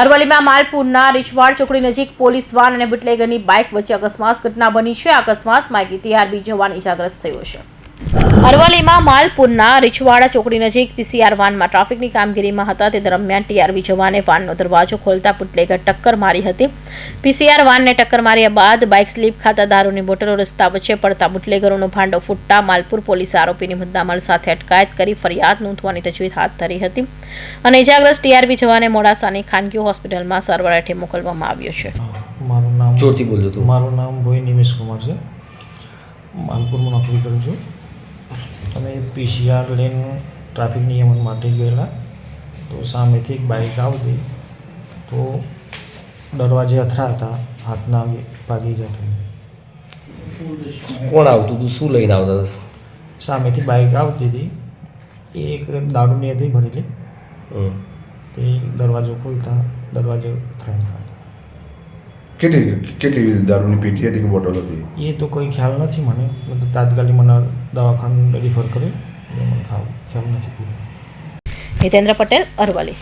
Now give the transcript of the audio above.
અરવલ્લીમાં માલપુરના રીછવાડ ચોકડી નજીક police van અને બુટલેગરની બાઇક વચ્ચે અકસ્માત ઘટના બની છે. અકસ્માતમાં એક TRB જવાન ઇજાગ્રસ્ત થયો છે. અરવલ્લીમાં માલપુરના રીછવાડા ચોકડી નજીક PCR વાનમાં ટ્રાફિકની કામગીરીમાં હતા તે દરમિયાન TRB જવાને વાનનો દરવાજો ખોલતા બુટલેગર ટક્કર મારી હતી. PCR વાનને ટક્કર માર્યા બાદ બાઇક સ્લીપ ખાતા દારૂની બોટલો રસ્તા વચ્ચે પડતા બુટલેગરોનો ભાંડો ફૂટતા માલપુર પોલીસે આરોપીની મુદ્દામાલ સાથે અટકાયત કરી ફરિયાદ નોંધવાની તજવીજ હાથ ધરી હતી અને ઇજાગ્રસ્ત TRB જવાને મોડાસાની ખાનગી હોસ્પિટલમાં સારવાર હેઠળ મોકલવામાં આવ્યો છે. મારું નામ ભોઈ નિમેશ કુમાર છે. માલપુરમાં નોકરી કરું છું. અમે PCR લઈને ટ્રાફિક નિયમન માટે ગયેલા તો સામેથી એક બાઇક આવતી તો દરવાજે અથડાતા હાથના ભાગી જતા. કોણ આવતું હતું? શું લઈને આવતા હતા? સામેથી બાઇક આવતી હતી એ એક દારૂની હતી ભરેલી તે દરવાજો ખોલતા દરવાજો અથડાયા. કેટલી દારૂની પેટી હતી કે બોટલ હતી એ તો કોઈ ખ્યાલ નથી મને. તાત્કાલિક મને દવાખાને રિફર કર્યું મને ખ્યાલ નથી. હિતેન્દ્ર પટેલ, અરવલ્લી.